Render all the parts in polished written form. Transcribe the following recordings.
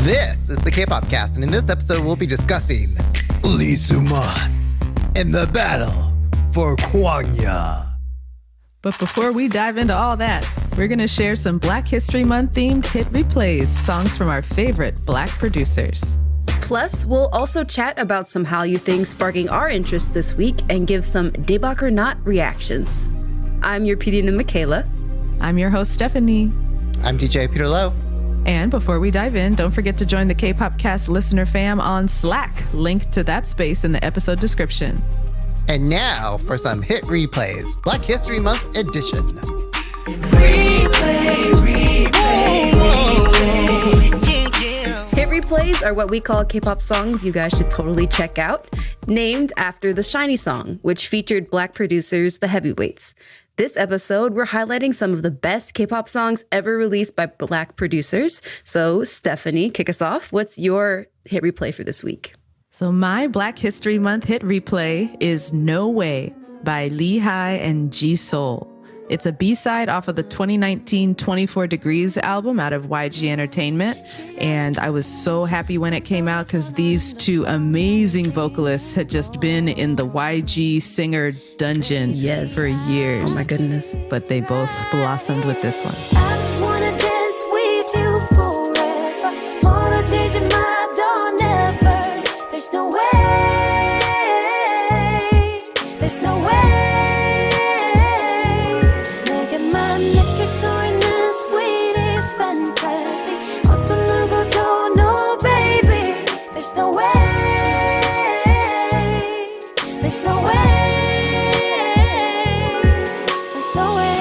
This is the K-Pop Cast, and in this episode, we'll be discussing Lee Soo Man and the battle for Kwangya. But before we dive into all that, we're going to share some Black History Month themed hit replays, songs from our favorite Black producers. Plus, we'll also chat about some Hallyu things sparking our interest this week and give some debak or not reactions. I'm your PD Michaela. I'm your host, Stephanie. I'm DJ Peter Lowe. And before we dive in, don't forget to join the K-Pop Cast listener fam on Slack. Link to that space in the episode description. And now for some hit replays, Black History Month edition. Hit replays are what we call K-pop songs you guys should totally check out, named after the Shiny song, which featured Black producers, the Heavyweights. This episode, we're highlighting some of the best K-pop songs ever released by Black producers. So, Stephanie, kick us off. What's your hit replay for this week? So my Black History Month hit replay is No Way by Lee Hi and Jisoo. It's a B-side off of the 2019 24 Degrees album out of YG Entertainment. And I was so happy when it came out because these two amazing vocalists had just been in the YG singer dungeon for years. Oh my goodness. But they both blossomed with this one. I just wanna dance with you forever. 멀어지지 마, don't ever. There's no way. There's no way. 내게만 느낄 수 있는 sweetest fantasy. 어떤 누구도 no baby. There's no way. There's no way. There's no way.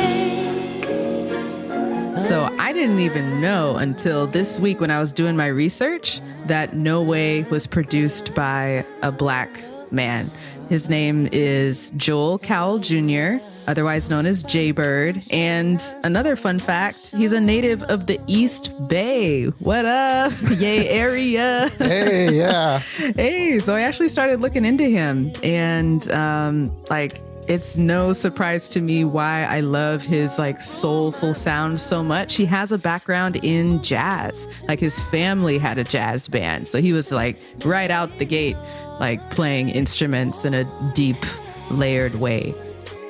So I didn't even know until this week when I was doing my research that No Way was produced by a Black man. His name is Joel Cowell Jr., otherwise known as Jaybird. And another fun fact, he's a native of the East Bay. What up? Yay area. Hey, yeah. Hey, so I actually started looking into him. And it's no surprise to me why I love his soulful sound so much. He has a background in jazz. His family had a jazz band. So he was right out the gate, playing instruments in a deep, layered way.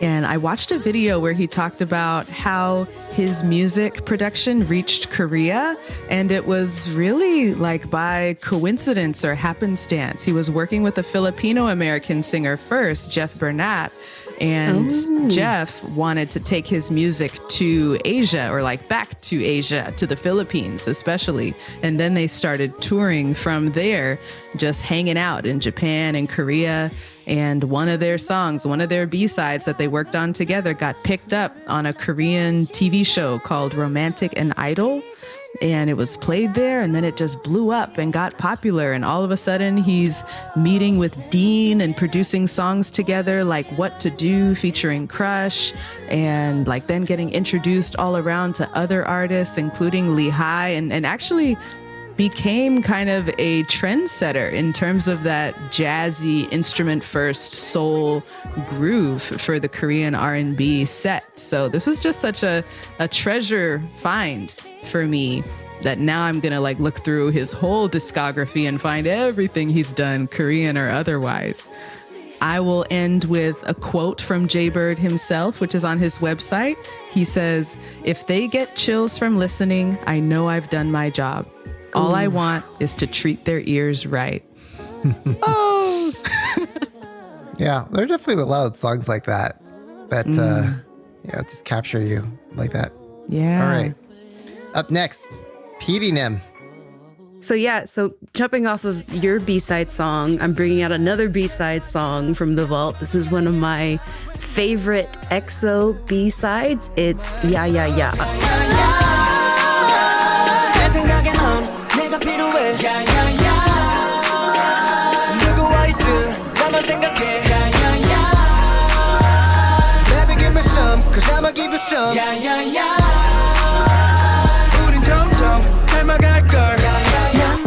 And I watched a video where he talked about how his music production reached Korea, and it was really by coincidence or happenstance. He was working with a Filipino-American singer first, Jeff Burnett, and Jeff wanted to take his music to Asia or back to Asia, to the Philippines especially. And then they started touring from there, just hanging out in Japan and Korea. And one of their songs, one of their B-sides that they worked on together got picked up on a Korean TV show called Romantic and Idol. And it was played there, and then it just blew up and got popular. And all of a sudden, he's meeting with Dean and producing songs together, like What to Do featuring Crush, and then getting introduced all around to other artists, including Lee Hi, and actually became kind of a trendsetter in terms of that jazzy instrument-first soul groove for the Korean R&B set. So this was just such a treasure find for me that now I'm gonna look through his whole discography and find everything he's done, Korean or otherwise. I will end with a quote from Jaybird himself, which is on his website. He says, "If they get chills from listening, I know I've done my job. All I want is to treat their ears right." Oh. Yeah, there are definitely a lot of songs like that just capture you like that. Yeah. All right. Up next, PD Nem. So jumping off of your B-side song, I'm bringing out another B-side song from the vault. This is one of my favorite EXO B-sides. It's Ya Ya Ya. Baby, give me some, 'cause I'ma give you some.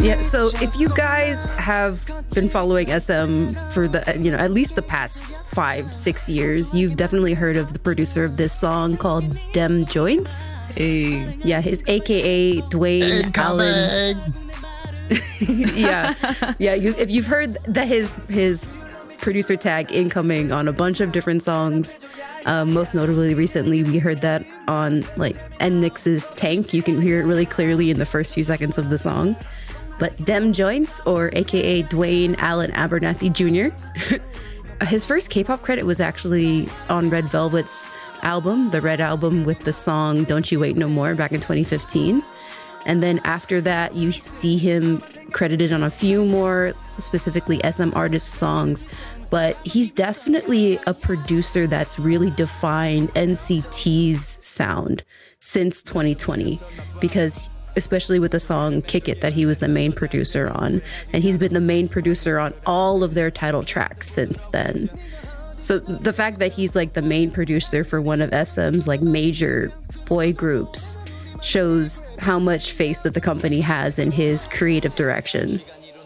Yeah, so if you guys have been following SM for at least the past 5-6 years, you've definitely heard of the producer of this song called Dem Jointz. Hey. Yeah, his AKA Dwayne Allen. Yeah. If you've heard that his producer tag incoming on a bunch of different songs, most notably recently we heard that on like NMIX's Tank. You can hear it really clearly in the first few seconds of the song. But Dem Jointz, or aka Dwayne Allen Abernathy Jr., his first K-pop credit was actually on Red Velvet's album, the Red Album, with the song Don't You Wait No More back in 2015. And then after that, you see him credited on a few more, specifically SM artist songs. But he's definitely a producer that's really defined NCT's sound since 2020, because especially with the song Kick It that he was the main producer on. And he's been the main producer on all of their title tracks since then. So the fact that he's like the main producer for one of SM's like major boy groups shows how much faith that the company has in his creative direction.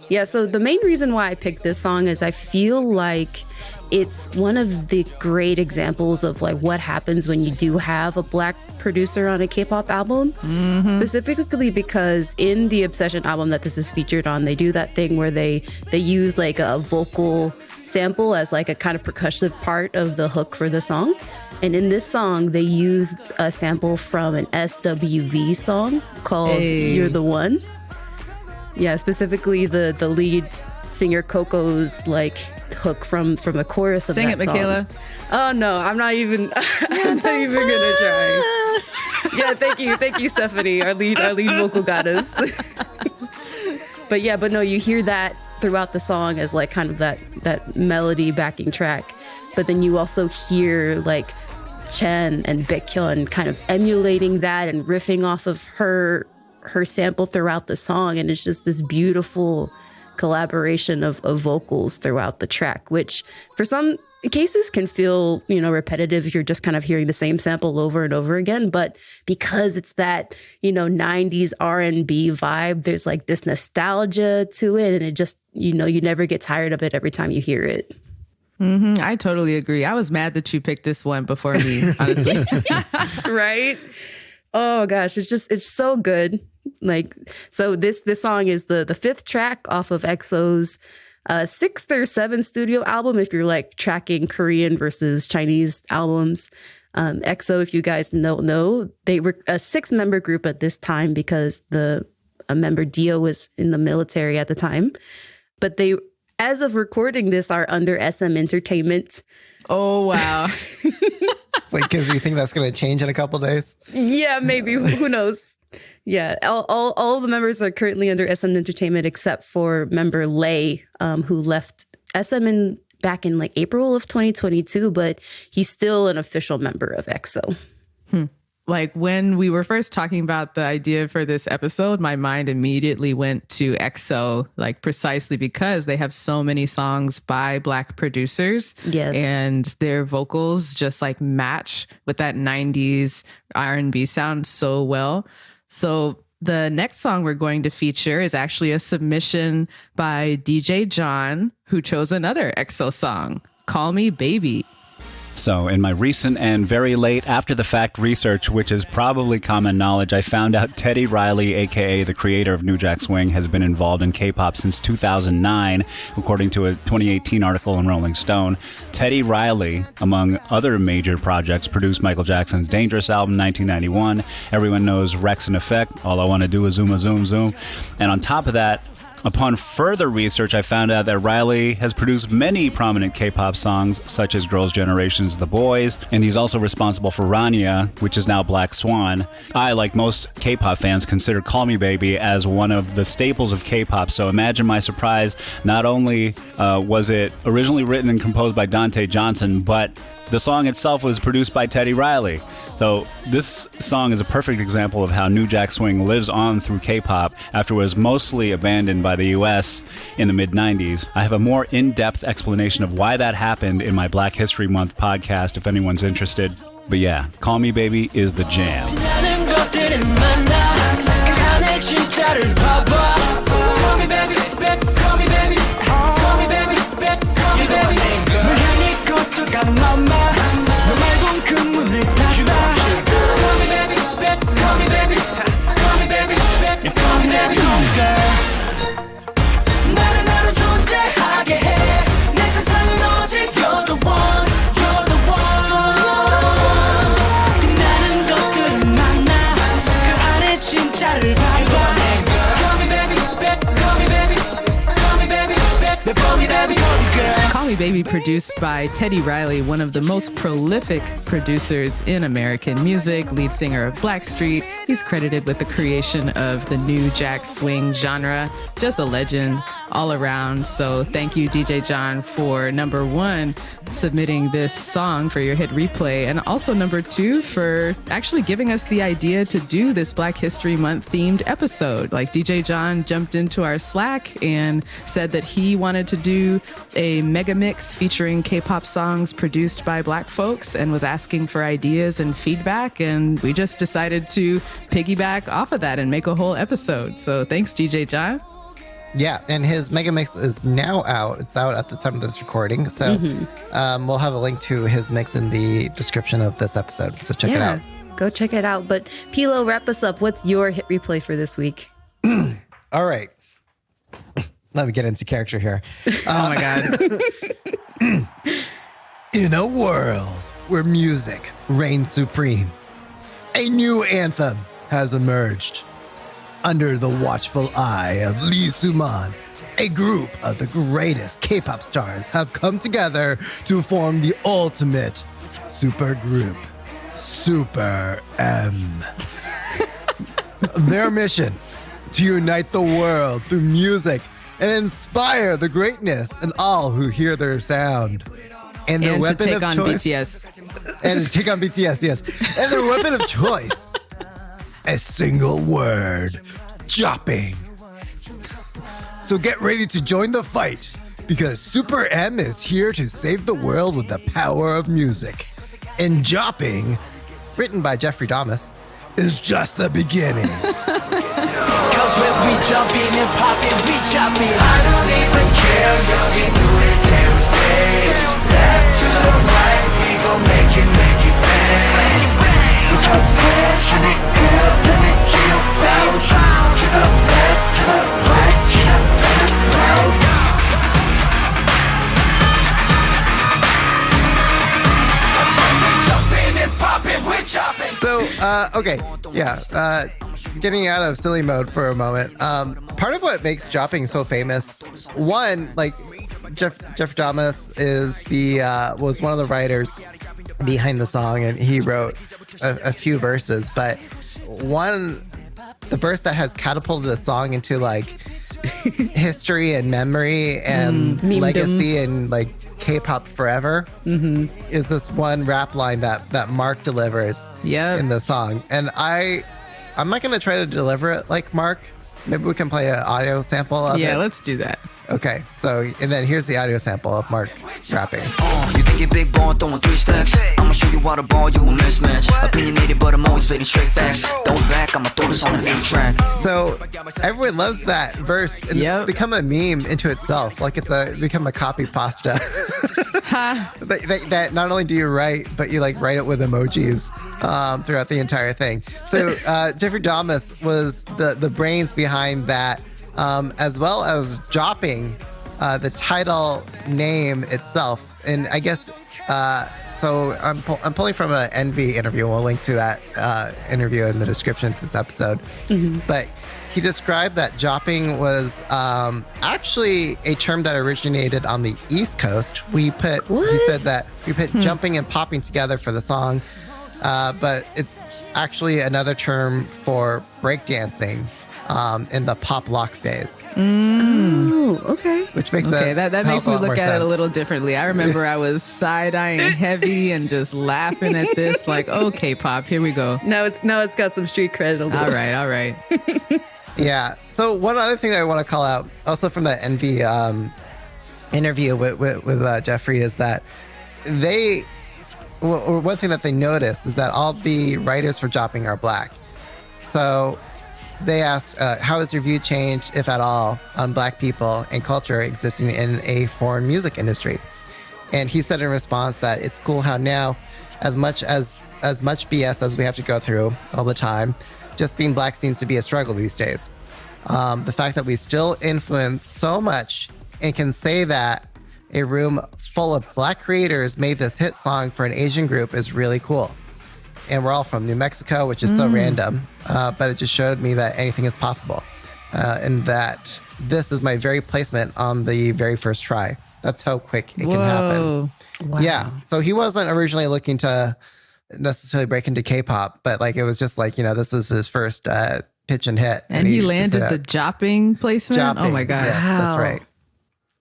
Yeah, so the main reason why I picked this song is I feel like it's one of the great examples of like what happens when you do have a Black producer on a K-pop album. Specifically because in the Obsession album that this is featured on, they do that thing where they use like a vocal sample as like a kind of percussive part of the hook for the song. And in this song, they used a sample from an SWV song called You're the One. Yeah, specifically the lead singer Coco's like hook from the chorus of Sing that it, song. Michaela. Oh no, I'm not even gonna try. Yeah, thank you, Stephanie, our lead vocal goddess. But no, you hear that throughout the song as like kind of that melody backing track. But then you also hear like Chen and Baekhyun kind of emulating that and riffing off of her sample throughout the song, and it's just this beautiful collaboration of vocals throughout the track, which for some cases can feel, repetitive if you're just kind of hearing the same sample over and over again. But because it's that, 90s R&B vibe, there's like this nostalgia to it, and it just, you never get tired of it every time you hear it. I totally agree. I was mad that you picked this one before me, honestly. Right? Oh gosh, it's so good. Like, so this song is the fifth track off of EXO's 6th or 7th studio album, if you're like tracking Korean versus Chinese albums. EXO, if you guys don't know, they were a 6-member group at this time because a member Dio was in the military at the time. But they, as of recording this, are under SM Entertainment. Oh, wow. Wait, because you think that's going to change in a couple days? Yeah, maybe. Who knows? Yeah, all the members are currently under SM Entertainment except for member Lay, who left SM back in like April of 2022, but he's still an official member of EXO. Like when we were first talking about the idea for this episode, my mind immediately went to EXO, like precisely because they have so many songs by Black producers. Yes. And their vocals just like match with that 90s R&B sound so well. So the next song we're going to feature is actually a submission by DJ John, who chose another EXO song, Call Me Baby. So in my recent and very late after the fact research, which is probably common knowledge, I found out Teddy Riley, aka the creator of New Jack Swing, has been involved in K-pop since 2009, according to a 2018 article in Rolling Stone. Teddy Riley, among other major projects, produced Michael Jackson's Dangerous album 1991. Everyone knows Rex and Effect, All I Want to Do Is Zoom a Zoom Zoom. And on top of that, upon further research, I found out that Riley has produced many prominent K-pop songs, such as Girls' Generation's The Boys, and he's also responsible for Rania, which is now Black Swan. I, like most K-pop fans, consider Call Me Baby as one of the staples of K-pop, so imagine my surprise. Not only was it originally written and composed by Dante Johnson, but the song itself was produced by Teddy Riley. So this song is a perfect example of how New Jack Swing lives on through K-pop after it was mostly abandoned by the US in the mid-90s. I have a more in-depth explanation of why that happened in my Black History Month podcast if anyone's interested. But yeah, Call Me Baby is the jam. Me Baby, produced by Teddy Riley, one of the most prolific producers in American music, lead singer of Blackstreet. He's credited with the creation of the new jack swing genre. Just a legend all around. So thank you, DJ John, for number one, submitting this song for your hit replay, and also number two, for actually giving us the idea to do this Black History Month themed episode. Like, DJ John jumped into our Slack and said that he wanted to do a mega mix featuring K-pop songs produced by Black folks and was asking for ideas and feedback, and we just decided to piggyback off of that and make a whole episode. So thanks, DJ John. Yeah, and his mega mix is now out. It's out at the time of this recording. So we'll have a link to his mix in the description of this episode. So check it out. Go check it out. But Pilo, wrap us up. What's your hit replay for this week? All right. Let me get into character here. Oh my God. In a world where music reigns supreme, a new anthem has emerged. Under the watchful eye of Lee Soo Man, a group of the greatest K-pop stars have come together to form the ultimate super group, Super M. Their mission, to unite the world through music and inspire the greatness in all who hear their sound. And their weapon to take of on choice, BTS. And to take on BTS, yes. And their weapon of choice, a single word, chopping. So get ready to join the fight, because Super M is here to save the world with the power of music. And Jopping, written by Jeffrey Damas, is just the beginning. Cause when we jumping and popping, we chopping. I don't even care, yo, we do it damn stage. Left to the right, we gon' make it bang. We jump fast, in the air, let me see you bounce. To the left, to the right, jump and round. Cause when we jumping and popping, we chopping. So, okay, yeah, getting out of silly mode for a moment. Part of what makes Jopping so famous, one, like, Jeff Damas was one of the writers behind the song, and he wrote a few verses, but the verse that has catapulted the song into like history and memory and legacy and like K-pop forever is this one rap line that Mark delivers in the song. And I'm not going to try to deliver it like Mark. Maybe we can play an audio sample of it. Yeah, let's do that. Okay, so, and then here's the audio sample of Mark rapping. You think you're big ball, throwing 3 stacks. I'ma show you how to ball, you a mismatch. Opinionated, but I'm always spitting straight facts. Don't back, I'ma throw this on an 8-track. So everyone loves that verse, and it's become a meme into itself. Like it's become a copy pasta. that not only do you write, but you like write it with emojis throughout the entire thing. So Jeffrey Damas was the brains behind that. As well as Jopping, the title name itself. And I guess, so I'm pulling from an Envy interview. We'll link to that interview in the description of this episode. But he described that Jopping was actually a term that originated on the East Coast. He said that we put jumping and popping together for the song, but it's actually another term for breakdancing. In the pop lock phase. Oh, okay. Which makes that makes me look at it a little differently. I remember I was side-eyeing heavy and just laughing at this, like, oh, K-pop, here we go. Now it's got some street cred. All right. Yeah. So one other thing that I want to call out, also from the Envy interview with Jeffrey, is that one thing that they noticed is that all the writers for Jopping are Black. So they asked, how has your view changed, if at all, on Black people and culture existing in a foreign music industry? And he said in response that it's cool how now, as much BS as we have to go through all the time, just being Black seems to be a struggle these days. The fact that we still influence so much and can say that a room full of Black creators made this hit song for an Asian group is really cool. And we're all from New Mexico, which is so random, but it just showed me that anything is possible, and that this is my very placement on the very first try. That's how quick it can happen. Wow. Yeah. So he wasn't originally looking to necessarily break into K-pop, but like it was just like, this was his first pitch and hit. And he landed the jopping placement. Jopping. Oh my God. Yes, that's right.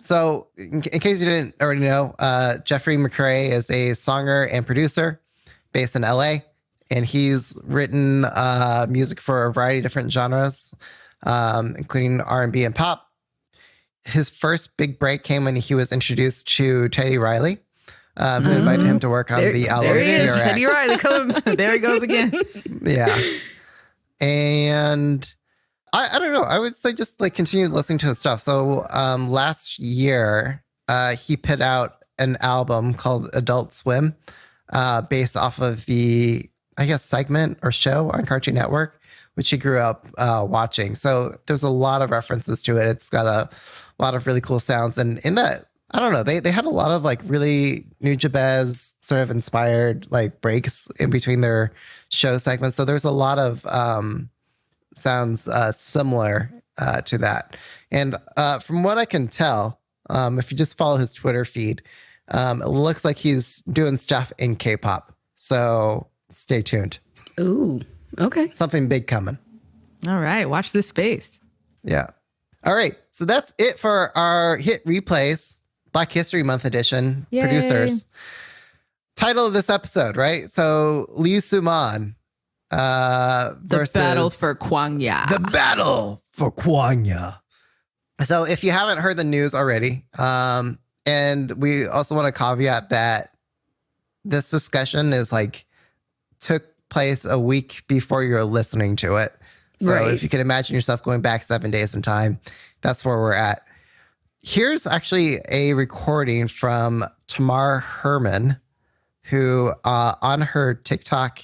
So in case you didn't already know, Jeffrey McRae is a songer and producer based in LA, and he's written music for a variety of different genres, including R&B and pop. His first big break came when he was introduced to Teddy Riley, who invited him to work on the album. There he is, TRX. Teddy Riley. Come. There he goes again. Yeah. And I don't know. I would say just like continue listening to his stuff. So last year, he put out an album called Adult Swim, based off of the, I guess, segment or show on Cartoon Network, which he grew up watching. So there's a lot of references to it. It's got a lot of really cool sounds. And in that, I don't know, they had a lot of like really Nujabes sort of inspired like breaks in between their show segments. So there's a lot of sounds similar to that. And from what I can tell, if you just follow his Twitter feed, it looks like he's doing stuff in K-pop. So stay tuned. Ooh, okay. Something big coming. All right. Watch this space. Yeah. All right. So that's it for our hit replays, Black History Month edition. Yay. Producers. Title of this episode, right? So Lee Soo Man versus The Battle for Kwangya. The Battle for Kwangya. So if you haven't heard the news already, and we also want to caveat that this discussion is like took place a week before you're listening to it. So Right. if you can imagine yourself going back 7 days in time, that's where we're at. Here's actually a recording from Tamar Herman, who on her TikTok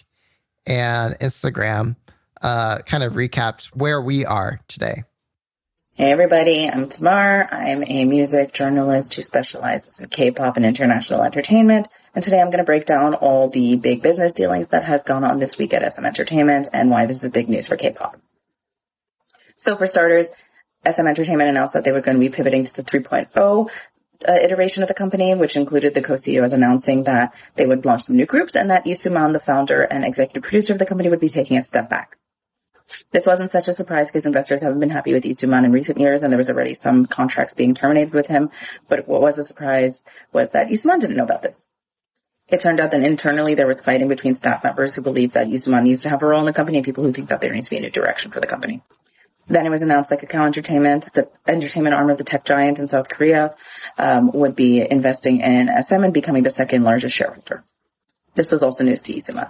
and Instagram kind of recapped where we are today. Hey everybody, I'm Tamar. I'm a music journalist who specializes in K-pop and international entertainment. And today I'm going to break down all the big business dealings that have gone on this week at SM Entertainment and why this is big news for K-pop. So for starters, SM Entertainment announced that they were going to be pivoting to the 3.0 iteration of the company, which included the co-CEOs announcing that they would launch some new groups and that Lee Soo Man, the founder and executive producer of the company, would be taking a step back. This wasn't such a surprise because investors haven't been happy with Lee Soo Man in recent years, and there was already some contracts being terminated with him. But what was a surprise was that Lee Soo Man didn't know about this. It turned out that internally there was fighting between staff members who believed that Lee Soo Man needs to have a role in the company and people who think that there needs to be a new direction for the company. Then it was announced that Kakao Entertainment, the entertainment arm of the tech giant in South Korea, would be investing in SM and becoming the second largest shareholder. This was also news to Lee Soo Man.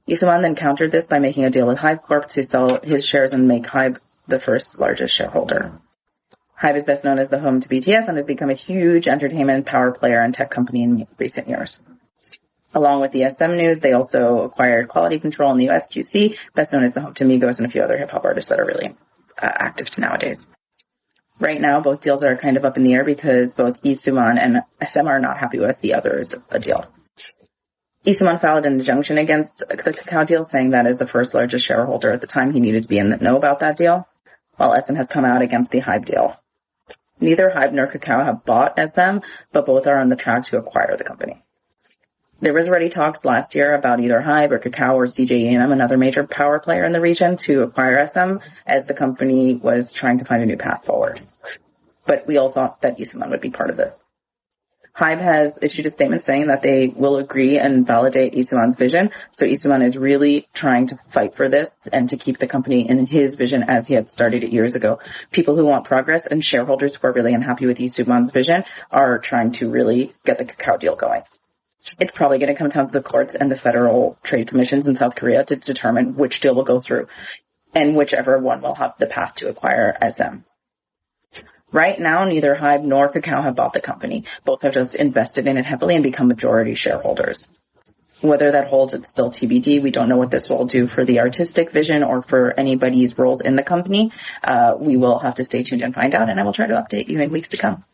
Lee Soo Man then countered this by making a deal with HYBE Corp to sell his shares and make HYBE the first largest shareholder. HYBE is best known as the home to BTS and has become a huge entertainment power player and tech company in recent years. Along with the SM news, they also acquired Quality Control in the US, QC, best known as the home to Migos and a few other hip-hop artists that are really active nowadays. Right now, both deals are kind of up in the air because both Lee Soo Man and SM are not happy with the other's deal. Lee Soo Man filed an injunction against the Kakao deal, saying that as the first largest shareholder at the time, he needed to be in the know about that deal, while SM has come out against the HYBE deal. Neither HYBE nor Kakao have bought SM, but both are on the track to acquire the company. There was already talks last year about either HYBE or Kakao or CJEM, another major power player in the region, to acquire SM, as the company was trying to find a new path forward. But we all thought that Lee Soo Man would be part of this. HYBE has issued a statement saying that they will agree and validate Lee Soo Man's vision. So Lee Soo Man is really trying to fight for this and to keep the company in his vision as he had started it years ago. People who want progress and shareholders who are really unhappy with Lee Soo Man's vision are trying to really get the Kakao deal going. It's probably going to come down to the courts and the federal trade commissions in South Korea to determine which deal will go through and whichever one will have the path to acquire SM. Right now, neither HYBE nor Kakao have bought the company. Both have just invested in it heavily and become majority shareholders. Whether that holds, it's still TBD. We don't know what this will do for the artistic vision or for anybody's roles in the company. We will have to stay tuned and find out, and I will try to update you in weeks to come.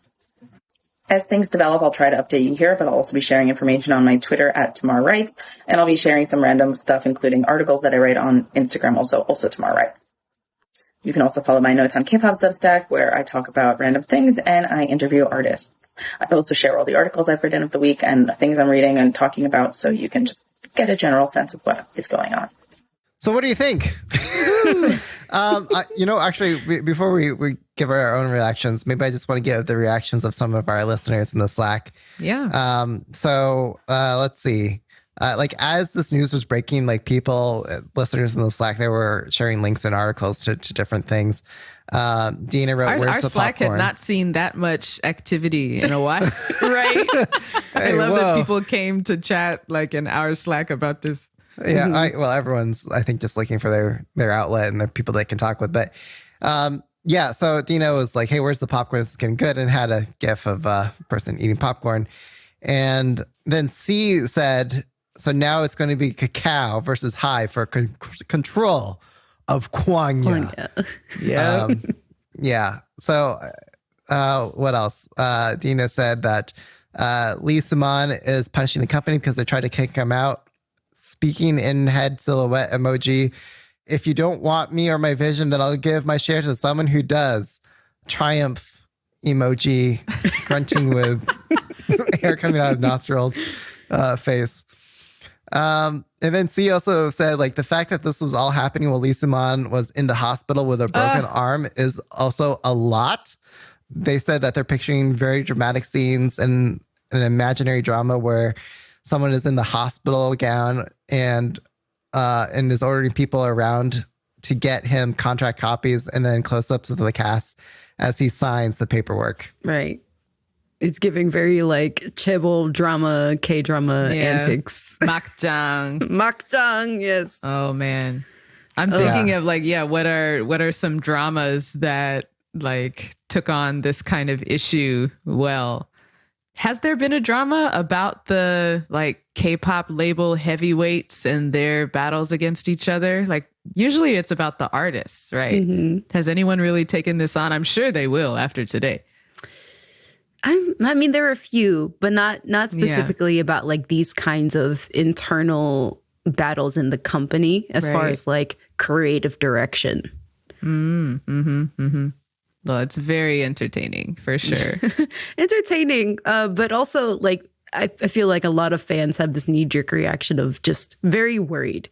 As things develop, I'll try to update you here, but I'll also be sharing information on my Twitter at Tamar Writes, and I'll be sharing some random stuff, including articles that I write on Instagram, also Tamar Writes. You can also follow my notes on K-pop Substack, where I talk about random things and I interview artists. I also share all the articles I've written of the week and the things I'm reading and talking about, so you can just get a general sense of what is going on. So what do you think? Actually, before we give our own reactions, maybe I just want to give the reactions of some of our listeners in the Slack. Yeah. Let's see. As this news was breaking, listeners in the Slack, they were sharing links and articles to different things. Dina wrote, our Slack had not seen that much activity in a while. Right. I love that people came to chat in our Slack about this. Yeah, everyone's, I think, just looking for their outlet and the people they can talk with. But so Dina was like, hey, where's the popcorn? This is getting good, and had a gif of a person eating popcorn. And then C said, so now it's going to be cacao versus HYBE for control of Kwangya. Yeah. Yeah. So what else? Dina said that Lee Soo Man is punishing the company because they tried to kick him out. Speaking in head silhouette emoji. If you don't want me or my vision, then I'll give my share to someone who does. Triumph emoji, grunting with hair coming out of nostrils, face. And then C also said, the fact that this was all happening while Lee Soo Man was in the hospital with a broken arm is also a lot. They said that they're picturing very dramatic scenes and an imaginary drama where someone is in the hospital gown and is ordering people around to get him contract copies and then close-ups of the cast as he signs the paperwork. Right. It's giving very chaebol drama, K-drama antics. Makjang. Makjang, yes. Oh man. I'm thinking of what are some dramas that took on this kind of issue well. Has there been a drama about the K-pop label heavyweights and their battles against each other? Usually it's about the artists, right? Mm-hmm. Has anyone really taken this on? I'm sure they will after today. I mean, there are a few, but not specifically about these kinds of internal battles in the company as far as creative direction. Well, it's very entertaining for sure. Entertaining, but also I feel like a lot of fans have this knee-jerk reaction of just very worried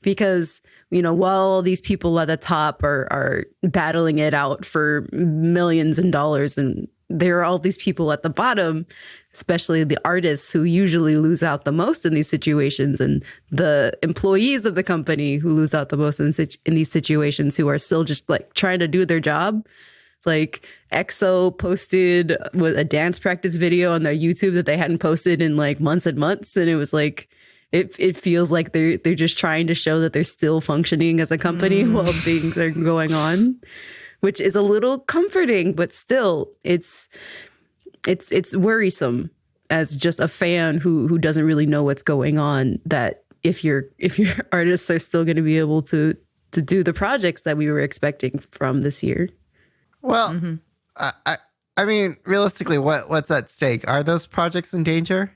because, while these people at the top are battling it out for millions and dollars, and there are all these people at the bottom, especially the artists who usually lose out the most in these situations, and the employees of the company who lose out the most in these situations, who are still just trying to do their job. EXO posted a dance practice video on their YouTube that they hadn't posted in months and months. And it was it feels like they're just trying to show that they're still functioning as a company while things are going on, which is a little comforting, but still it's worrisome as just a fan who doesn't really know what's going on, that if your artists are still going to be able to do the projects that we were expecting from this year. Well, I mean, realistically, what's at stake? Are those projects in danger?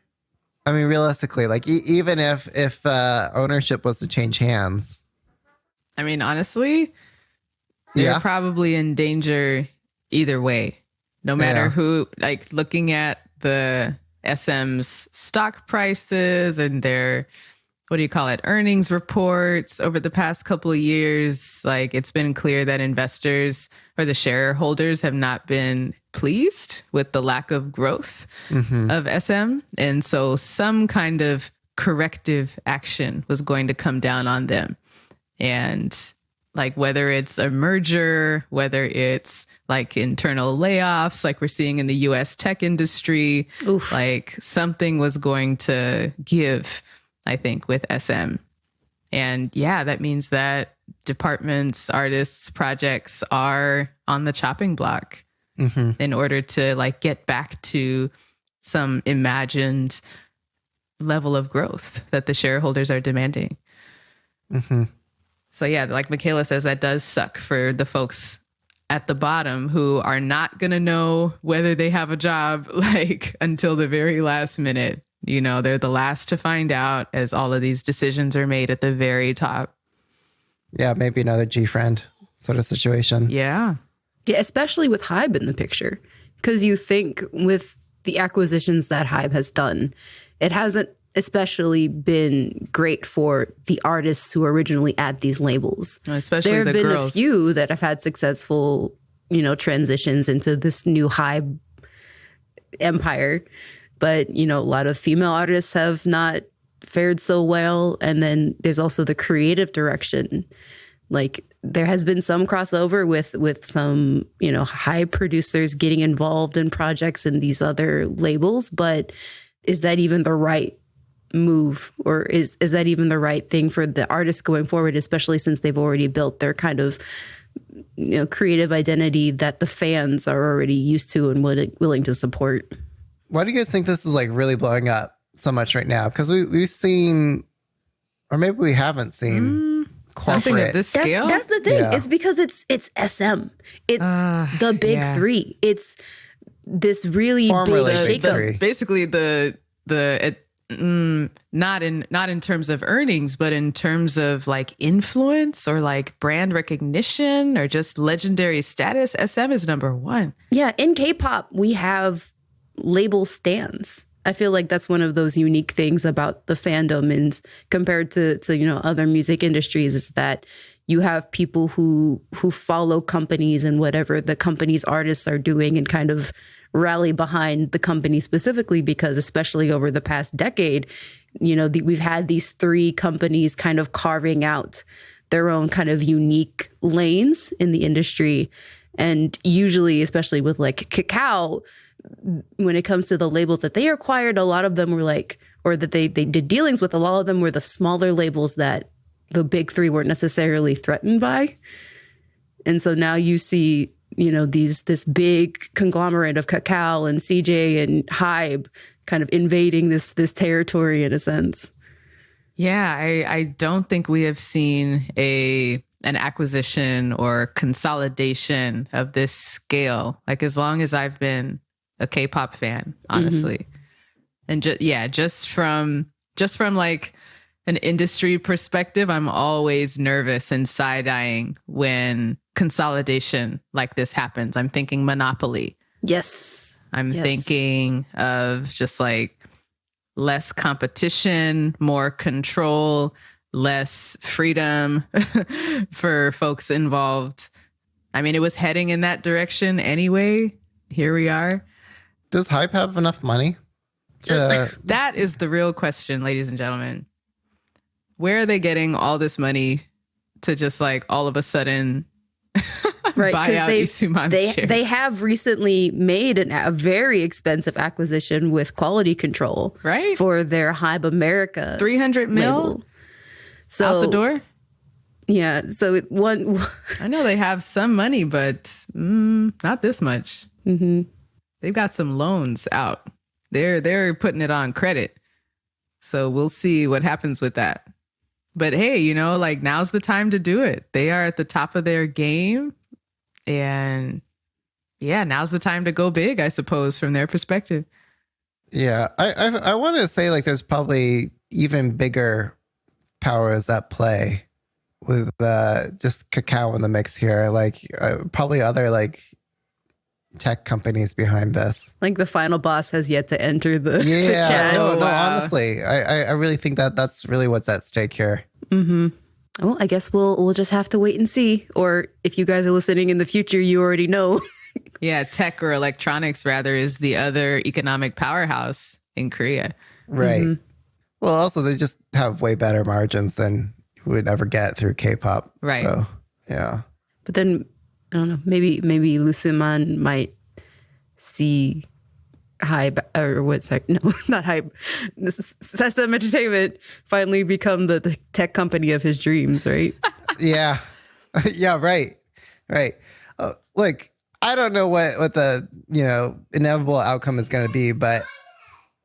I mean, realistically, even if ownership was to change hands. I mean, honestly, they're probably in danger either way. No matter who, looking at the SM's stock prices and their, earnings reports over the past couple of years, it's been clear that investors or the shareholders have not been pleased with the lack of growth of SM. And so some kind of corrective action was going to come down on them. And whether it's a merger, whether it's internal layoffs, we're seeing in the US tech industry, something was going to give, I think, with SM. And that means that departments, artists, projects are on the chopping block in order to get back to some imagined level of growth that the shareholders are demanding. So like Michaela says, that does suck for the folks at the bottom who are not going to know whether they have a job until the very last minute. They're the last to find out as all of these decisions are made at the very top. Yeah, maybe another G-Friend sort of situation. Yeah. Yeah, especially with HYBE in the picture. Because you think with the acquisitions that HYBE has done, it hasn't especially been great for the artists who originally at these labels. Especially there have the been girls. a few that have had successful, transitions into this new HYBE empire, but a lot of female artists have not fared so well. And then there's also the creative direction. Like there has been some crossover with some HYBE producers getting involved in projects in these other labels, but is that even the right move, or is that even the right thing for the artists going forward, especially since they've already built their kind of creative identity that the fans are already used to and willing to support? Why do you guys think this is like really blowing up so much right now? Because we've seen, or maybe we haven't seen something of corporate. this scale. That's the thing. Yeah. It's because it's SM. It's the big three. It's this really Formerly big big shakeup. three. Basically not in terms of earnings, but in terms of like influence or like brand recognition or just legendary status. SM is number one. Yeah, in K-pop, we have label stands. I feel like that's one of those unique things about the fandom, and compared to other music industries, is that you have people who follow companies and whatever the company's artists are doing and kind of rally behind the company specifically, because especially over the past decade, we've had these three companies kind of carving out their own kind of unique lanes in the industry. And usually, especially with like Kakao, when it comes to the labels that they acquired, a lot of them were like, or that they did dealings with, a lot of them were the smaller labels that the big three weren't necessarily threatened by. And so now you see, this big conglomerate of Kakao and CJ and HYBE kind of invading this territory in a sense. Yeah, I don't think we have seen an acquisition or consolidation of this scale, like as long as I've been a K-pop fan, honestly. And just from like an industry perspective, I'm always nervous and side-eyeing when consolidation like this happens. I'm thinking Monopoly. Yes. I'm thinking of just like less competition, more control, less freedom for folks involved. I mean, it was heading in that direction anyway. Here we are. Does HYBE have enough money? That is the real question, ladies and gentlemen. Where are they getting all this money to just like all of a sudden Right, buy out Lee Soo Man's shares? They have recently made a very expensive acquisition with Quality Control, right, for their HYBE America 300 mil label. So out the door. Yeah, so I know they have some money, but not this much. Mm-hmm. They've got some loans out. They're putting it on credit, so we'll see what happens with that. But hey, like now's the time to do it. They are at the top of their game. And yeah, now's the time to go big, I suppose, from their perspective. Yeah, I want to say like there's probably even bigger powers at play with just Kakao in the mix here. Like probably other like tech companies behind this. Like the final boss has yet to enter the Yeah, chat. no, honestly, I really think that that's really what's at stake here. Mm-hmm. Well, I guess we'll just have to wait and see. Or if you guys are listening in the future, you already know. Yeah, tech or electronics rather is the other economic powerhouse in Korea. Right. Mm-hmm. Well, also they just have way better margins than you would ever get through K-pop. Right. So, yeah. But then I don't know. Maybe Lee Soo Man might see HYBE, or what's that? No, not HYBE. SM Entertainment finally become the tech company of his dreams, right? Yeah. Yeah, right. Look, I don't know what the, inevitable outcome is going to be, but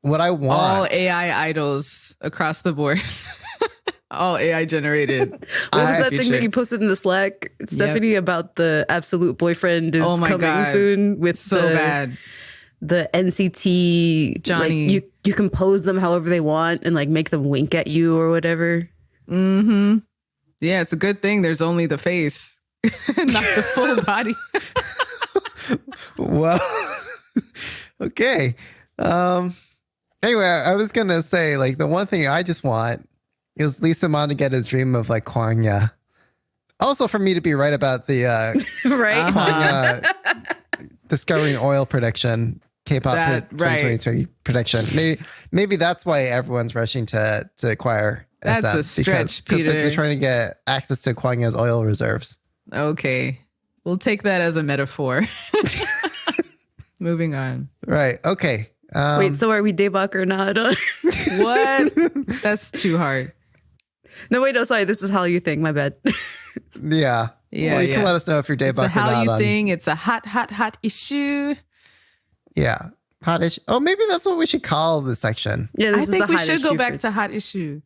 what I want. All AI idols across the board. All AI generated. What was that thing that you posted in the Slack, Stephanie, about the Absolute Boyfriend is coming soon with so bad. The NCT Johnny. Like, you can pose them however they want and like make them wink at you or whatever. Mm-hmm. Yeah, it's a good thing there's only the face, not the full body. Well, okay. Anyway, I was gonna say, like, the one thing I just want is Lee Soo Man to get his dream of like Kwangya. Also, for me to be right about the Right? Kwangya discovering oil prediction, K-pop That- 2023 prediction. Maybe that's why everyone's rushing to acquire. That's SM, a stretch, because Peter. They're trying to get access to Kwangya's oil reserves. Okay. We'll take that as a metaphor. Moving on. Right. Okay. Wait, so are we Daebak or not? What? That's too hard. No, wait, no, sorry. This is how you think. My bad. Yeah. Yeah, Well, you can yeah. let us know if you're It's a Daebak or how not. you on- thing. It's a hot issue. Yeah. Hot issue. Oh, maybe that's what we should call the section. Yeah, this I is think the we hot should go issue back for- to hot issue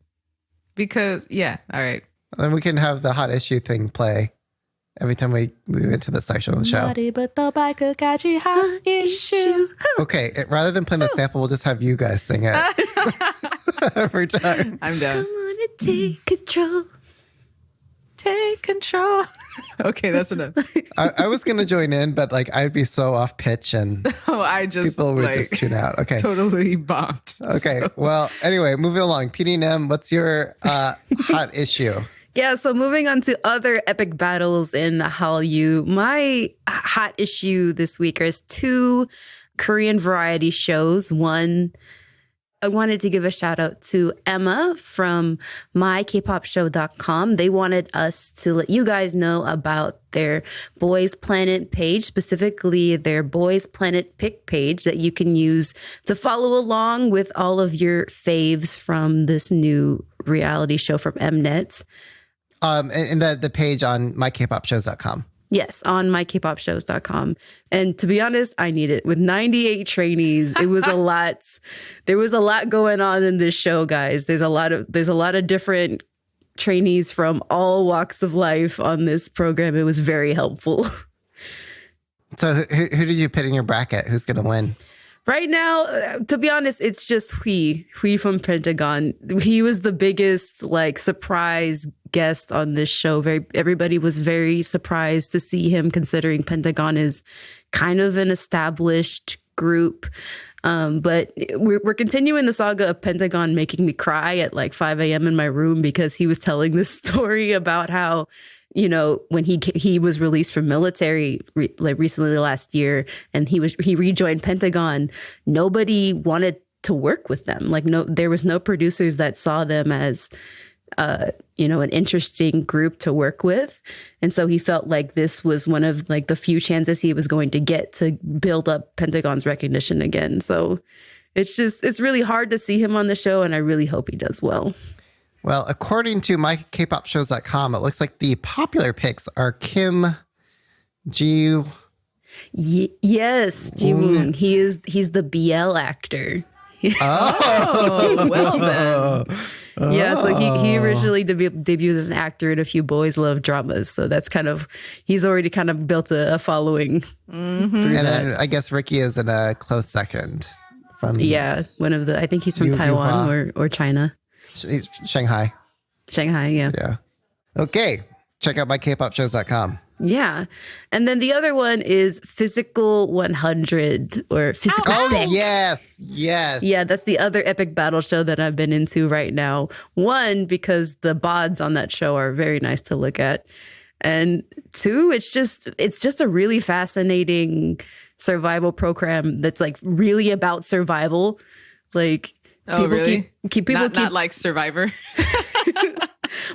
because all right. Then we can have the hot issue thing play every time we move into the section of the show. Catchy hot issue. Okay. Rather than playing the sample, we'll just have you guys sing it every time. I'm done. Wanna take control. Take control. Okay, that's enough. I was going to join in, but like I'd be so off pitch and Oh, I just people would like just tune out. Okay. totally bombed. Okay. So- Well, anyway, moving along. PDM, what's your hot issue? Yeah, so moving on to other epic battles in the Hallyu, my hot issue this week is 2 Korean variety shows. One, I wanted to give a shout out to Emma from mykpopshow.com. They wanted us to let you guys know about their Boys Planet page, specifically their Boys Planet pick page that you can use to follow along with all of your faves from this new reality show from Mnet. And the page on mykpopshows.com. Yes, on mykpopshows.com. And to be honest, I need it. With 98 trainees, it was a lot. There was a lot going on in this show, guys. There's a lot of different trainees from all walks of life on this program. It was very helpful. So who did you put in your bracket? Who's going to win? Right now, to be honest, it's just Hui from Pentagon. He was the biggest like surprise guest on this show. Everybody was very surprised to see him, considering Pentagon is kind of an established group. But we're continuing the saga of Pentagon making me cry at like 5 a.m. in my room because he was telling this story about how, you know, when he was released from military like recently last year, and he rejoined Pentagon, nobody wanted to work with them. Like there was no producers that saw them as an interesting group to work with. And so he felt like this was one of like the few chances he was going to get to build up Pentagon's recognition again. So it's really hard to see him on the show, and I really hope he does well. Well, according to mykpopshows.com, it looks like the popular picks are Kim Ji. Yes, Ji-woon. He's the BL actor. Oh, well then. Yeah, so he originally debuted as an actor in a few boys' love dramas. So that's he's already kind of built a following through And that. then I guess Ricky is in a close second from Yeah, I think he's from Yu Taiwan or China. Shanghai. Shanghai, yeah. Yeah. Okay. Check out mykpopshows.com. Yeah. And then the other one is Physical 100 or Physical Oh, Epic. yes. Yes. Yeah, that's the other epic battle show that I've been into right now. One, because the bods on that show are very nice to look at. And 2, it's just a really fascinating survival program that's like really about survival. Like, Oh, really? People Not like Survivor.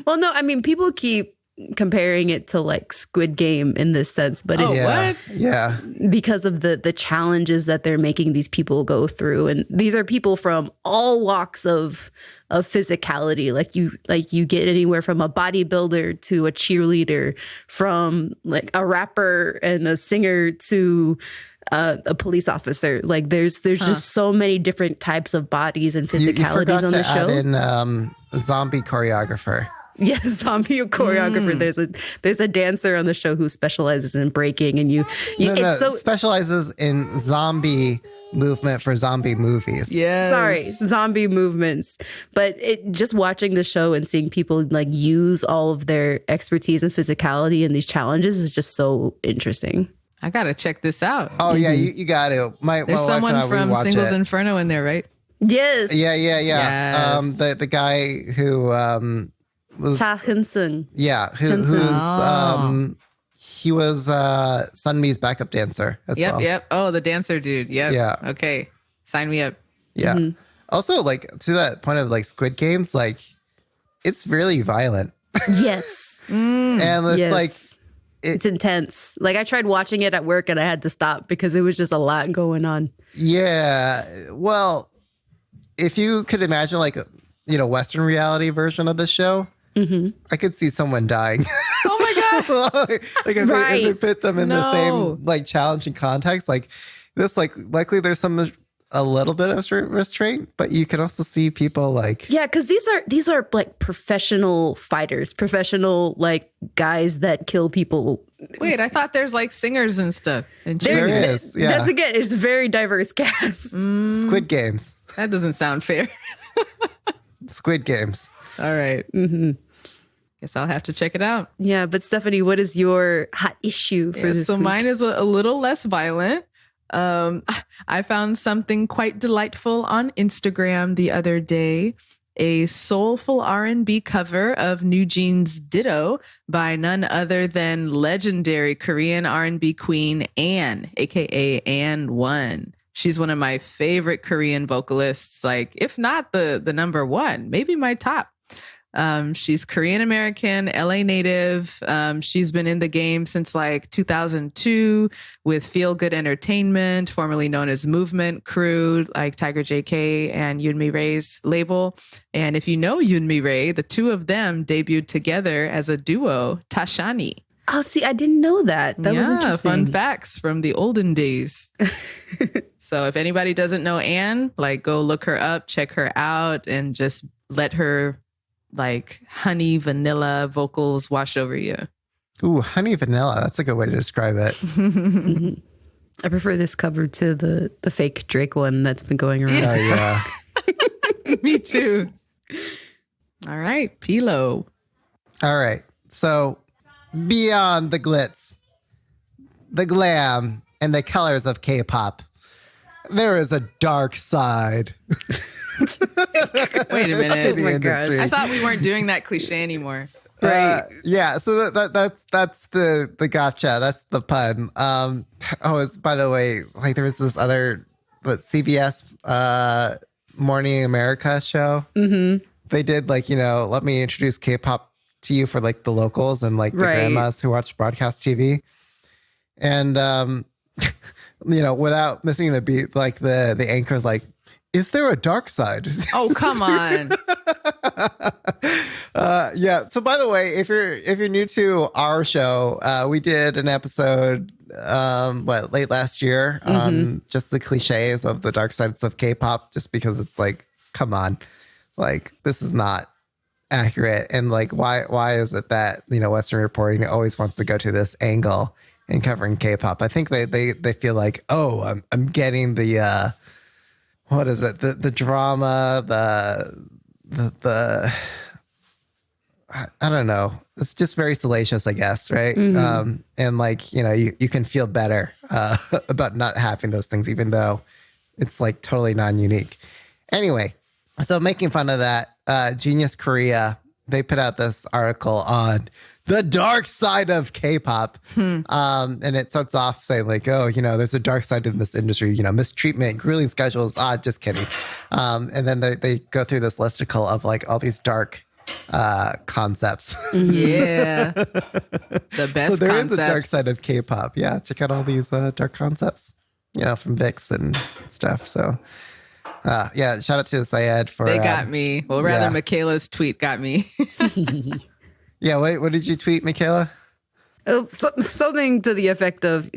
well, no, I mean, people keep comparing it to like Squid Game in this sense, but it's Yeah. What? Yeah. because of the challenges that they're making these people go through. And these are people from all walks of physicality. Like you get anywhere from a bodybuilder to a cheerleader, from like a rapper and a singer to a police officer. Like there's just so many different types of bodies and You physicalities forgot on to the show. add in a zombie choreographer. Yes, zombie choreographer. There's a dancer on the show who specializes in breaking, and it's so specializes in zombie movement for zombie movies. Yes. sorry, zombie movements. But just watching the show and seeing people like use all of their expertise and physicality in these challenges is just so interesting. I gotta check this out. Oh yeah, you got to. My There's wife someone and I, we from watch Singles it. Inferno in there, right? Yes. Yeah. Yes. The guy who was Cha Hyun-sung. who's Oh. he was Sunmi's backup dancer as well. Yep. Oh, the dancer dude. Yep. Yeah. Okay. Sign me up. Yeah. Also, like to that point of like Squid Games, like it's really violent, Yes. and it's Yes. like It's intense. Like I tried watching it at work and I had to stop because it was just a lot going on. yeah. Well, if you could imagine like a Western reality version of the show, I could see someone dying. Oh my God. like if they put them in the No. same like challenging context, like this, like likely there's a little bit of restraint, but you can also see people like Yeah, because these are like professional fighters, professional like guys that kill people. Wait, I thought there's like singers and stuff. And There cheerleaders. is, yeah. That's again, it's a very diverse cast. Squid Games. That doesn't sound fair. Squid Games. All right. Guess I'll have to check it out. Yeah, but Stephanie, what is your hot issue for this So week? mine is a little less violent. I found something quite delightful on Instagram the other day. A soulful R&B cover of New Jeans' Ditto by none other than legendary Korean R&B queen Ann, aka Ann One. She's one of my favorite Korean vocalists, like if not the number one, maybe my top. She's Korean American, LA native. She's been in the game since like 2002 with Feel Good Entertainment, formerly known as Movement Crew, like Tiger JK and Yoonmi Rae's label. And if you know Yoonmi Rae, the two of them debuted together as a duo, Tashani. Oh, see, I didn't know that. That was interesting. Fun facts from the olden days. So if anybody doesn't know Anne, like go look her up, check her out, and just let her like honey vanilla vocals wash over you. Ooh, honey vanilla. That's a good way to describe it. I prefer this cover to the fake Drake one that's been going around. Oh yeah. Me too. All right, Pilo. All right. So beyond the glitz, the glam, and the colors of K-pop, there is a dark side. Wait a minute. Oh my gosh. I thought we weren't doing that cliche anymore. Yeah, so that's the gotcha. That's the pun. It's by the way, like there was this other CBS Morning America show. Mm-hmm. They did like let me introduce K-pop to you for like the locals and like the grandmas who watch broadcast TV, and without missing a beat, like the anchor's like, is there a dark side? Oh, come on. Yeah. So by the way, if you're new to our show, we did an episode late last year on just the cliches of the dark sides of K-pop, just because it's like, come on, like this is not accurate, and like why is it that Western reporting always wants to go to this angle in covering K-pop? I think they feel like, oh, I'm getting the what is it? The drama, the I don't know. It's just very salacious, I guess, right? And like, you can feel better about not having those things, even though it's like totally non-unique. Anyway, so making fun of that, Genius Korea, they put out this article on the dark side of K-pop. And it starts off saying like, oh, there's a dark side in this industry, mistreatment, grueling schedules. Just kidding. And then they go through this listicle of like all these dark concepts. Yeah. The best So there concepts. is a dark side of K-pop. Yeah. Check out all these dark concepts, from VIX and stuff. So yeah, shout out to Syed for They got me. Well, rather, yeah. Michaela's tweet got me. Yeah, wait, what did you tweet, Michaela? Oh, something to the effect of,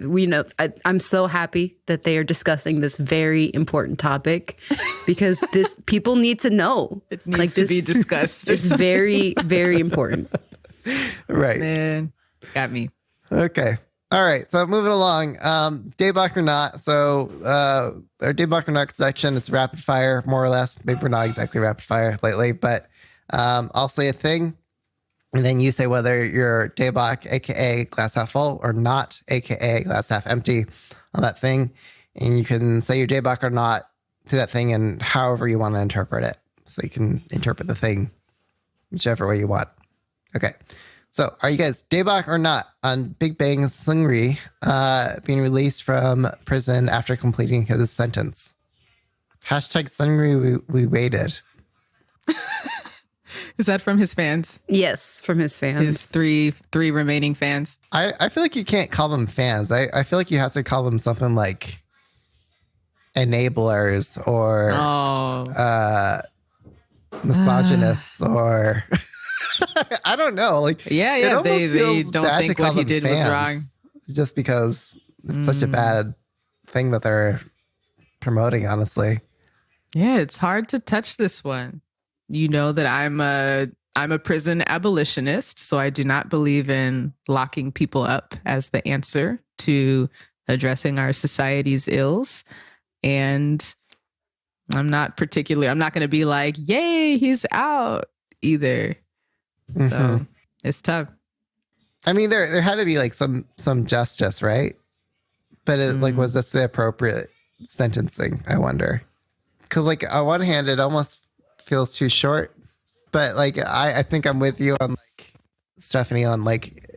I'm so happy that they are discussing this very important topic because people need to know. It needs to be discussed. It's very, very important. Right. Man, got me. Okay. All right. So moving along, Daebak or not. So our Daebak or not section is rapid fire, more or less. Maybe we're not exactly rapid fire lately, but I'll say a thing. And then you say whether you're Daebak, aka glass half full, or not, aka glass half empty, on that thing. And you can say you're Daebak or not to that thing, and however you want to interpret it. So you can interpret the thing whichever way you want. Okay. So are you guys Daebak or not on Big Bang Seungri being released from prison after completing his sentence? Hashtag Seungri, we waited. Is that from his fans? Yes, from his fans. His three remaining fans. I feel like you can't call them fans. I feel like you have to call them something like enablers or misogynists or I don't know. Like Yeah. They don't think what he did was wrong. Just because it's such a bad thing that they're promoting, honestly. Yeah, it's hard to touch this one. You know that I'm a prison abolitionist, so I do not believe in locking people up as the answer to addressing our society's ills. And I'm not going to be like, yay, he's out either. Mm-hmm. So it's tough. I mean, there had to be like some justice, right? But was this the appropriate sentencing? I wonder. Because like on one hand, it almost feels too short, but like I think I'm with you on like Stephanie on like,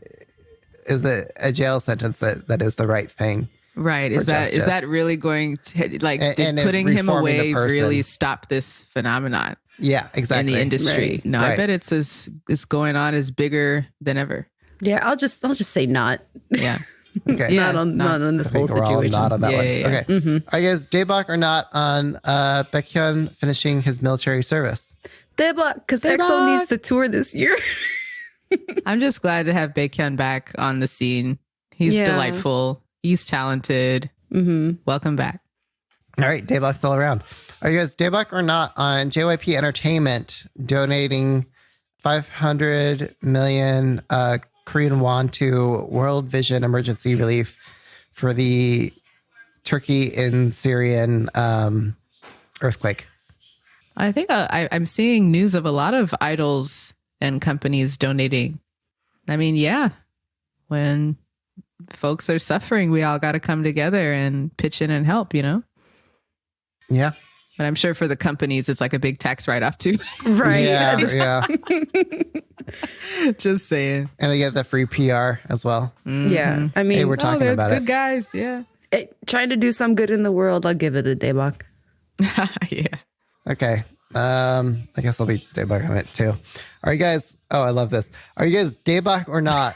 is it a jail sentence that is the right thing? Right. Is that really going to like did putting him away really stop this phenomenon? Yeah, exactly. In the industry. Right. No, right. I bet it's going on is bigger than ever. Yeah, I'll just say not. Yeah. Okay. Not on this whole situation. Not on that one. Yeah. Okay. Mm-hmm. Are you guys Daebak or not on Baekhyun finishing his military service? Daebak, because EXO needs to tour this year. I'm just glad to have Baekhyun back on the scene. He's delightful. He's talented. Mm-hmm. Welcome back. All right, Daebak's all around. Are you guys Daebak or not on JYP Entertainment donating 500 million Korean won to World Vision emergency relief for the Turkey and Syrian earthquake? I think I'm seeing news of a lot of idols and companies donating. I mean, yeah, when folks are suffering, we all got to come together and pitch in and help, you know? Yeah. But I'm sure for the companies, it's like a big tax write-off too. Right. Yeah. Just saying. And they get the free PR as well. Mm-hmm. Yeah. I mean, hey, we're talking they're about good it. guys. Yeah. Trying to do some good in the world, I'll give it a Daebak. Yeah. Okay. I guess I'll be Daebak on it too. Are you guys, I love this. Are you guys Daebak or not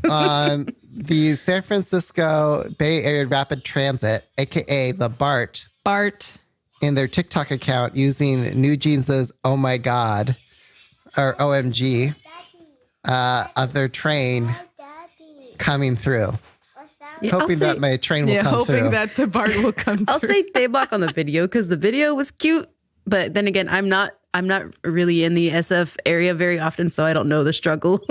on the San Francisco Bay Area Rapid Transit, aka the BART, in their TikTok account using New Jeans' Oh My God or OMG of their train coming through? Yeah, hoping that my train will come through. Hoping that the BART will come through. I'll say Daebak on the video because the video was cute. But then again, I'm not really in the SF area very often, so I don't know the struggles.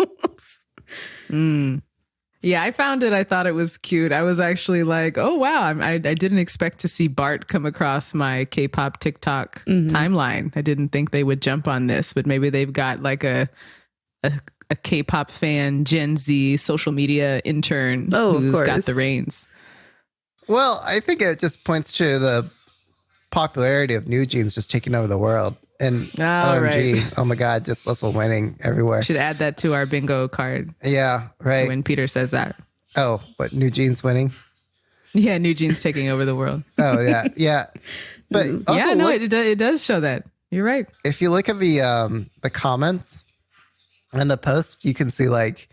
Yeah, I found it. I thought it was cute. I was actually like, oh, wow. I didn't expect to see BART come across my K-pop TikTok timeline. I didn't think they would jump on this, but maybe they've got like a K-pop fan, Gen Z social media intern who's got the reins. Well, I think it just points to the popularity of New Jeans just taking over the world. And OMG, right. Oh my God, just also winning everywhere. Should add that to our bingo card. Yeah, right. When Peter says that. Oh, what, New Jeans winning? Yeah, New Jeans taking over the world. Oh, yeah, yeah. But yeah, no, it does show that. You're right. If you look at the comments and the post, you can see like,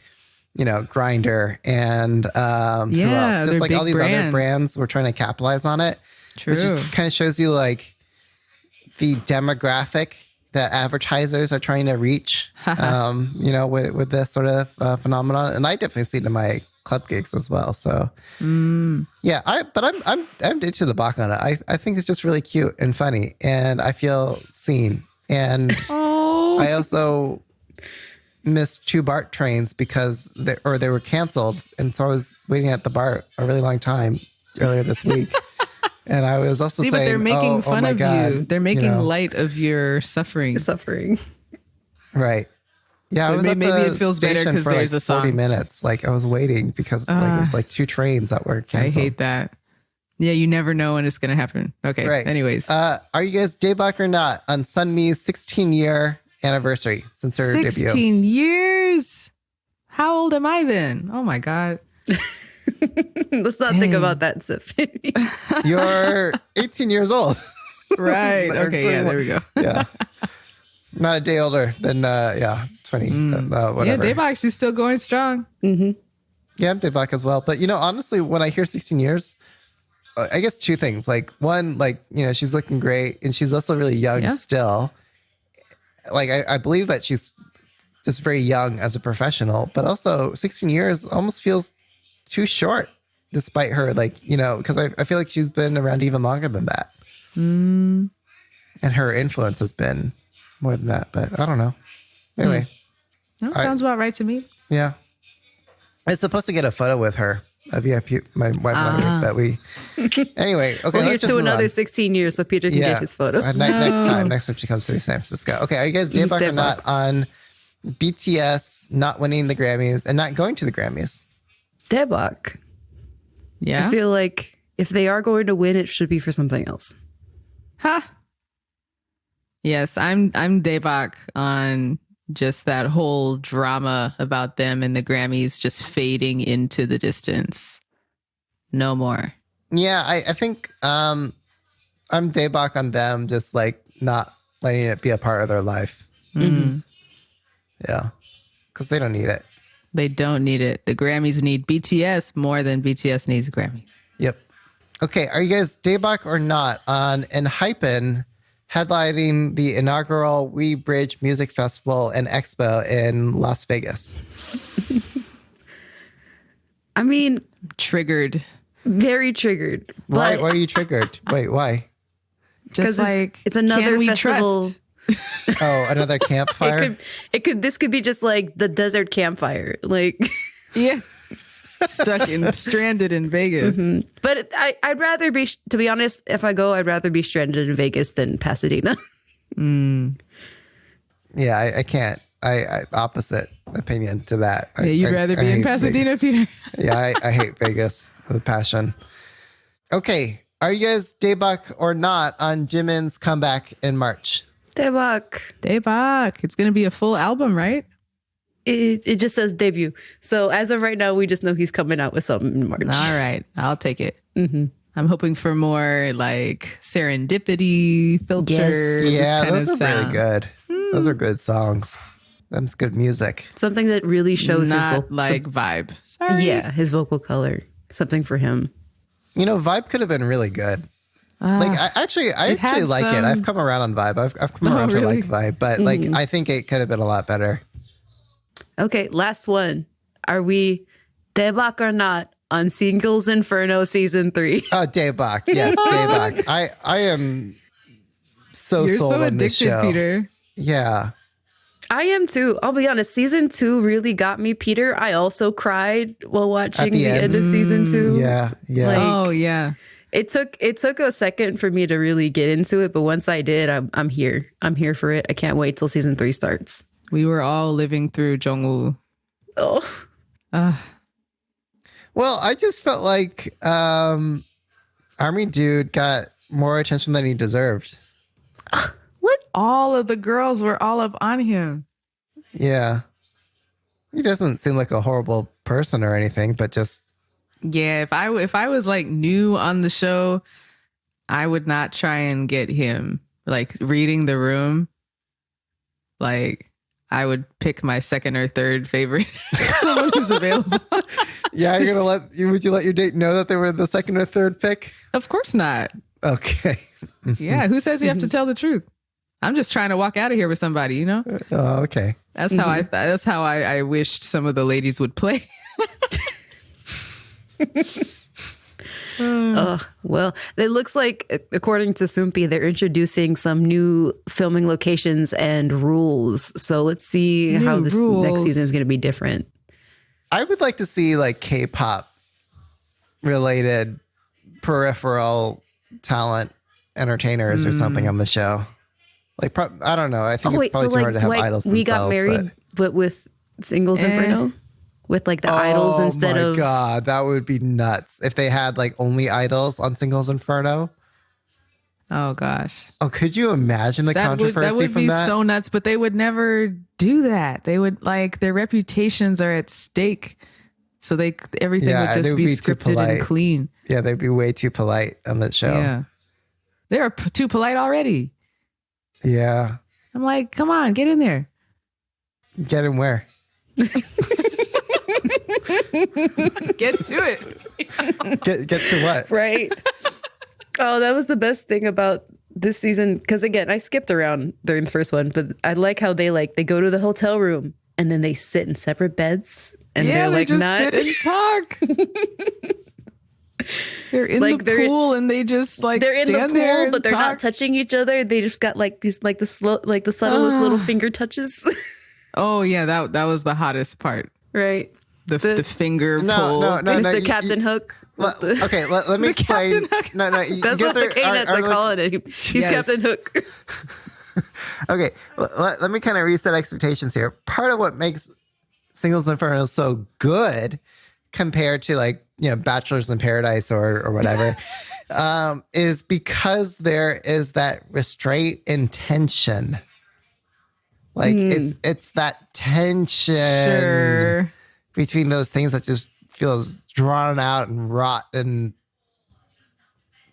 you know, Grindr and just like all these other brands were trying to capitalize on it. True. Which just kind of shows you like the demographic that advertisers are trying to reach, you know, with this sort of phenomenon. And I definitely see it in my club gigs as well. So yeah, I'm into the Bach on it. I think it's just really cute and funny, and I feel seen. And I also missed 2 BART trains because they were canceled, and so I was waiting at the BART a really long time earlier this week. And I was also saying, but they're making fun of God, you. They're making light of your suffering. Right. Yeah, I But was at maybe the it feels better station 'cause for there's like a song. 40 minutes. Like I was waiting because like, it was like 2 trains that were I canceled. hate that. Yeah, you never know when it's going to happen. Okay. Right. Anyways. Are you guys Daebak or not on Sunmi's 16-year anniversary since her debut? 16 years. How old am I then? Oh my God. Let's not think about that, Tiffany. You're 18 years old. Right. Or Okay. Yeah, 21. there we go. Yeah. Not a day older than 20. Yeah, Whatever. Daebak, she's still going strong. Yeah, I'm Daebak as well. But honestly, when I hear 16 years, I guess 2 things. Like one, she's looking great, and she's also really young still. Like I believe that she's just very young as a professional, but also 16 years almost feels too short, despite her because I feel like she's been around even longer than that, and her influence has been more than that. But I don't know. Anyway, That sounds about right to me. yeah, I'm supposed to get a photo with her. A VIP, my wife and I that we. Anyway, okay. Well, let's here's just to move another on. 16 years so Peter can get his photo. Next time she comes to San Francisco. Okay, are you guys Daebak or Daebak. not on BTS not winning the Grammys and not going to the Grammys? Daebak. Yeah. I feel like if they are going to win, it should be for something else. Ha. Yes, I'm Daebak on just that whole drama about them and the Grammys just fading into the distance. No more. Yeah, I think I'm Daebak on them, just like not letting it be a part of their life. Yeah, because they don't need it. They don't need it. The Grammys need BTS more than BTS needs Grammys. Yep. Okay, are you guys Daebak or not on HYBE headlining the inaugural We Bridge Music Festival and Expo in Las Vegas? I mean, Triggered. very triggered. Why But are you triggered? Wait, why? Just 'cause like it's another can we festival. trust? Oh, another campfire? This could be just like the desert campfire. Like, Yeah. Stranded in Vegas. but I'd rather be, to be honest, if I go, I'd rather be stranded in Vegas than Pasadena. Yeah, I can't. I opposite opinion to that. Yeah, you'd rather be in hate Pasadena, Peter. Yeah, I hate Vegas with a passion. Okay, are you guys Daebak or not on Jimin's comeback in March? Daebak. Daebak. It's going to be a full album, right? It just says debut. So as of right now, we just know he's coming out with something in March. All right. I'll take it. I'm hoping for more like serendipity filters. Yeah, kind those of are really sound. good. Those are good songs. Them's good music. Something that really shows Not like vibe. Sorry. his vocal color. Something for him. Vibe could have been really good. I actually had like it. some- I've come around on Vibe. I've come around to really? like Vibe, but I think it could have been a lot better. Okay, last one. Are we Daebak or not on Singles Inferno season 3? Oh, Daebak. Yes, Daebak. I am so You're sold so on this addicted, show. Peter. Yeah. I am too. I'll be honest. Season 2 really got me, Peter. I also cried while watching the the end. end of season 2. Yeah. Yeah. Like- Oh, yeah. It took a second for me to really get into it, but once I did, I'm here. I'm here for it. I can't wait till season 3 starts. We were all living through Jongwoo. Oh, Well, I just felt like Army Dude got more attention than he deserved. All of the girls were all up on him. Yeah. He doesn't seem like a horrible person or anything, but just Yeah, if I was like new on the show, I would not try and get him. Like reading the room, like I would pick my second or third favorite, someone who's available. yeah, would you let your date know that they were the second or third pick? Of course not. Okay. Yeah, who says you have to tell the truth? I'm just trying to walk out of here with somebody, you know? Oh, okay. That's how I wished some of the ladies would play. well, it looks like, according to Soompi, they're introducing some new filming locations and rules. So let's see how this next season is going to be different. I would like to see like K-pop related peripheral talent entertainers or something on the show. Like, I don't know. I think it's probably too hard to have idols we got themselves. married. But but with Singles Inferno, with like the idols instead of. Oh my god, that would be nuts if they had like only idols on Singles Inferno. Oh gosh. Oh, could you imagine the controversy that would from be that? so nuts, but they would never do that. They would like their reputations are at stake. So everything would just be scripted and clean. Yeah, they'd be way too polite on that show. Yeah. They are too polite already. Yeah. I'm like, come on, get in there. Get in where? Get to it. Get to what? Right. Oh, that was the best thing about this season. Because again, I skipped around during the first one, but I like how they go to the hotel room and then they sit in separate beds. And yeah, they're like, just not sit and talk. They're in the pool and they just like they're in the pool, but they're talk. not touching each other. They just got like these the subtlest little finger touches. Oh yeah, that was the hottest part. Right. The finger pull. No, Mr. Captain Hook. Okay, let me explain. No, that's what the K-Nets are calling it. He's Captain Hook. Okay, let me kind of reset expectations here. Part of what makes Singles Inferno so good compared to like, Bachelors in Paradise or whatever, is because there is that restraint and tension. Like it's that tension between those things that just feels drawn out and wrought, and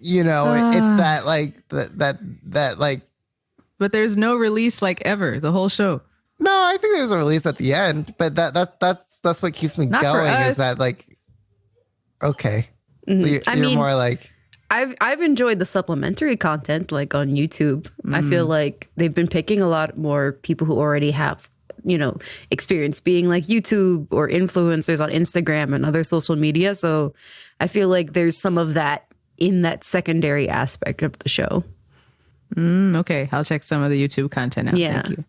it's that like that like. But there's no release like ever the whole show. No, I think there's a release at the end, but that's what keeps me Not going. for us. Is that like okay? So you're more like. I've enjoyed the supplementary content like on YouTube. I feel like they've been picking a lot more people who already have, experience being like YouTube or influencers on Instagram and other social media. So I feel like there's some of that in that secondary aspect of the show. Okay, I'll check some of the YouTube content out. Yeah. Thank you.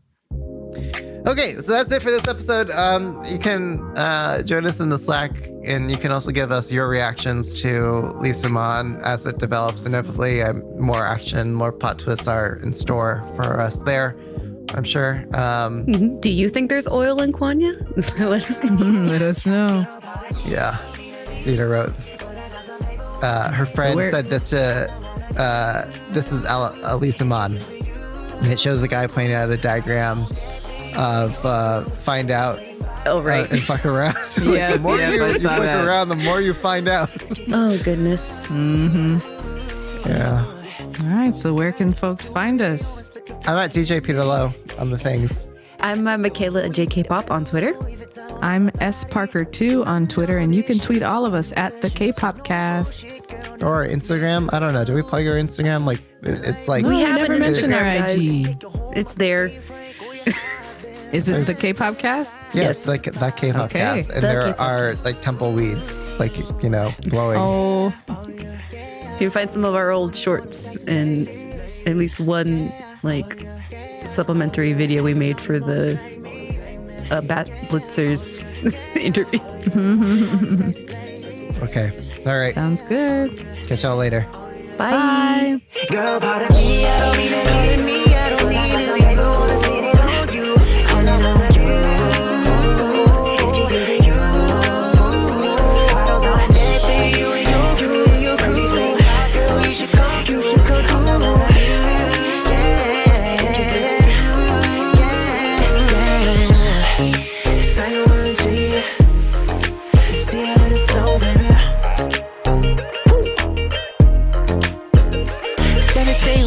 Okay, so that's it for this episode. You can join us in the Slack, and you can also give us your reactions to Lee Soo Man as it develops. Inevitably, more action, more plot twists are in store for us there, I'm sure. Do you think there's oil in Kwanya? Let us know. Let us know. Yeah, Dita wrote. Her friend said this to. This is Lee Soo Man, and it shows a guy pointing out a diagram of find out and fuck around. Yeah, the more you fuck that. around, the more you find out. Oh goodness. Yeah. All right, so where can folks find us? I'm at DJ Peter Lowe on the things. I'm Michaela JK-Pop on Twitter. I'm S Parker 2 on Twitter, and you can tweet all of us at the K-Popcast. Or Instagram. I don't know. Do we plug our Instagram? Like it's like We have never an mentioned our Instagram, IG. It's there. Is it the K-Popcast? yes, like that K-pop Okay. cast, and The there K-pop are like tumbleweeds, like blowing. Oh, You can find some of our old shorts and at least one like supplementary video we made for the Bat Blitzers interview. Okay. All right. sounds good. Catch y'all later. Bye. Girl, part of me, I don't need it, need me, I don't need it, I don't wanna see it on you. Calling on you. You. I don't know anything, you and your crew, your crew. Girl, you should come through. This ain't no one to you. See how it's so, baby. Said it, they